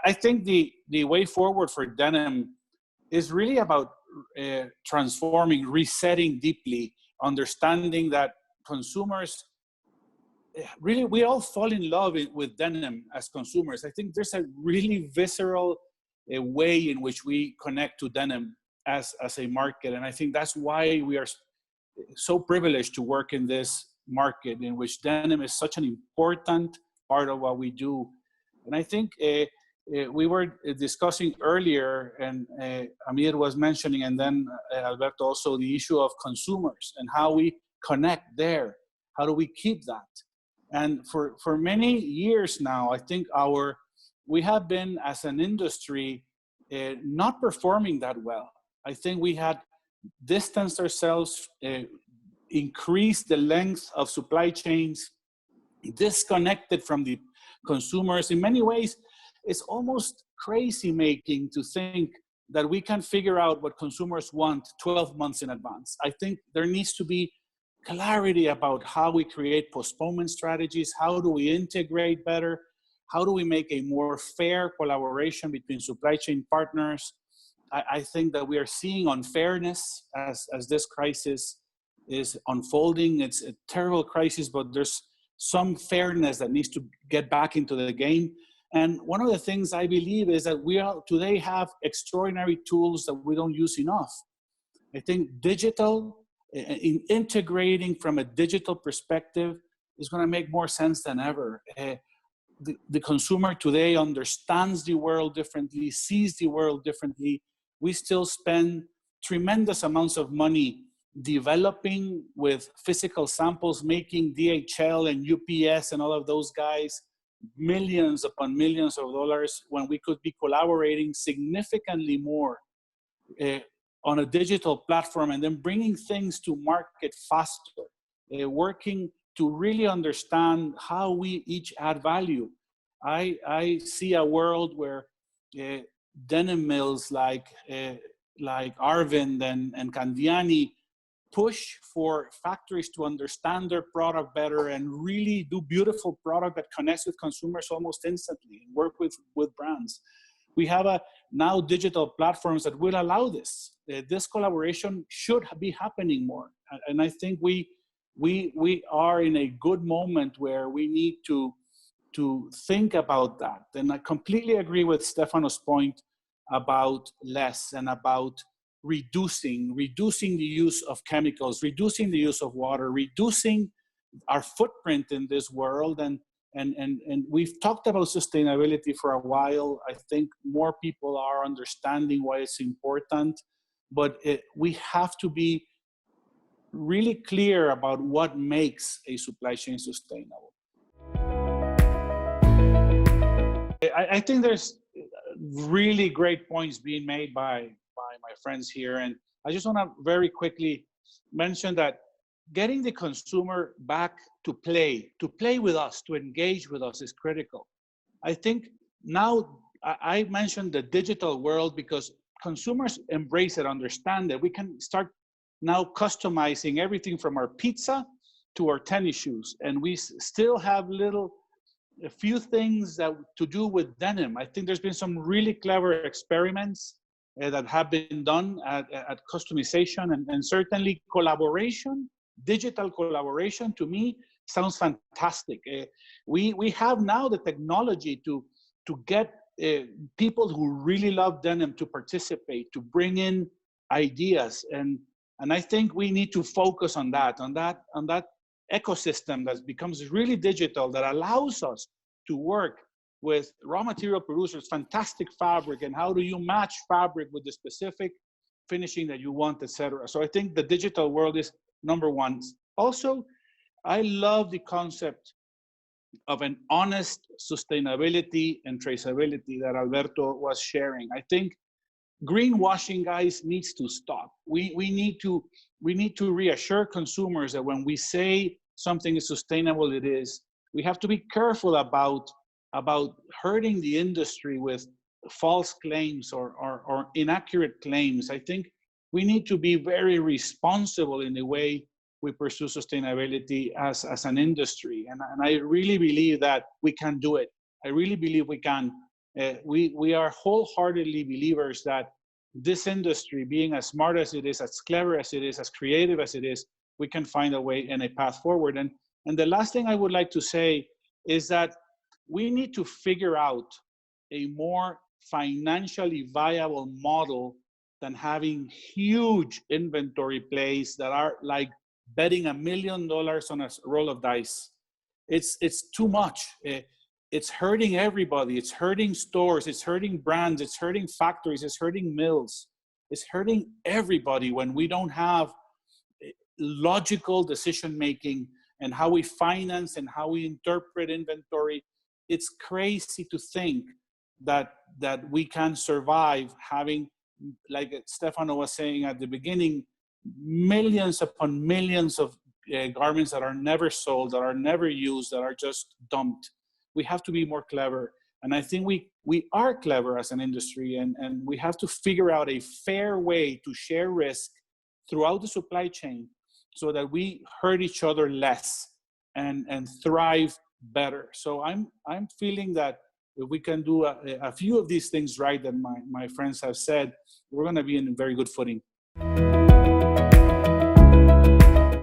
I think the way forward for denim is really about transforming, resetting deeply, understanding that consumers, really, we all fall in love with denim as consumers. I think there's a really visceral way in which we connect to denim as a market. And I think that's why we are so privileged to work in this market in which denim is such an important part of what we do. And I think we were discussing earlier, and Amir was mentioning, and then Alberto also, the issue of consumers and how we connect there. How do we keep that? And for many years now, I think we have been, as an industry, not performing that well. I think we had distanced ourselves, increased the length of supply chains, disconnected from the consumers. In many ways, it's almost crazy making to think that we can figure out what consumers want 12 months in advance. I think there needs to be clarity about how we create postponement strategies, how do we integrate better, how do we make a more fair collaboration between supply chain partners. I think that we are seeing unfairness as this crisis is unfolding. It's a terrible crisis, but there's some fairness that needs to get back into the game. And one of the things I believe is that we today have extraordinary tools that we don't use enough. I think integrating from a digital perspective is going to make more sense than ever. The consumer today understands the world differently, sees the world differently. We still spend tremendous amounts of money developing with physical samples, making DHL and UPS and all of those guys millions upon millions of dollars, when we could be collaborating significantly more on a digital platform, and then bringing things to market faster, working to really understand how we each add value. I see a world where denim mills like Arvind and Candiani push for factories to understand their product better and really do beautiful product that connects with consumers almost instantly, and work with brands. We have now digital platforms that will allow this. This collaboration should be happening more. And I think we are in a good moment where we need to think about that. And I completely agree with Stefano's point about less and about reducing the use of chemicals, reducing the use of water, reducing our footprint in this world. And we've talked about sustainability for a while. I think more people are understanding why it's important, but we have to be really clear about what makes a supply chain sustainable. I think there's really great points being made by my friends here. And I just want to very quickly mention that getting the consumer back to play with us, to engage with us is critical. I think now I mentioned the digital world because consumers embrace it, understand it. We can start now customizing everything from our pizza to our tennis shoes. And we still have a few things to do with denim. I think there's been some really clever experiments that have been done at customization, and certainly collaboration, digital collaboration, to me sounds fantastic. We have now the technology to get people who really love denim to participate, to bring in ideas, and I think we need to focus on that ecosystem that becomes really digital, that allows us to work with raw material producers, fantastic fabric, and how do you match fabric with the specific finishing that you want, etc. So I think the digital world is number one. Also, I love the concept of an honest sustainability and traceability that Alberto was sharing. I think greenwashing, guys, needs to stop. We need to reassure consumers that when we say something is sustainable, it is. We have to be careful about hurting the industry with false claims or inaccurate claims. I think we need to be very responsible in the way we pursue sustainability as an industry. And I really believe that we can do it. I really believe we can. We are wholeheartedly believers that this industry, being as smart as it is, as clever as it is, as creative as it is, we can find a way and a path forward. And the last thing I would like to say is that we need to figure out a more financially viable model than having huge inventory plays that are like betting $1 million on a roll of dice. It's too much. It's hurting everybody. It's hurting stores. It's hurting brands. It's hurting factories. It's hurting mills. It's hurting everybody when we don't have logical decision making and how we finance and how we interpret inventory. It's crazy to think that we can survive having, like Stefano was saying at the beginning, millions upon millions of garments that are never sold, that are never used, that are just dumped. We have to be more clever. And I think we are clever as an industry, and we have to figure out a fair way to share risk throughout the supply chain so that we hurt each other less and thrive better. So I'm feeling that if we can do a few of these things right that my friends have said, we're going to be in very good footing.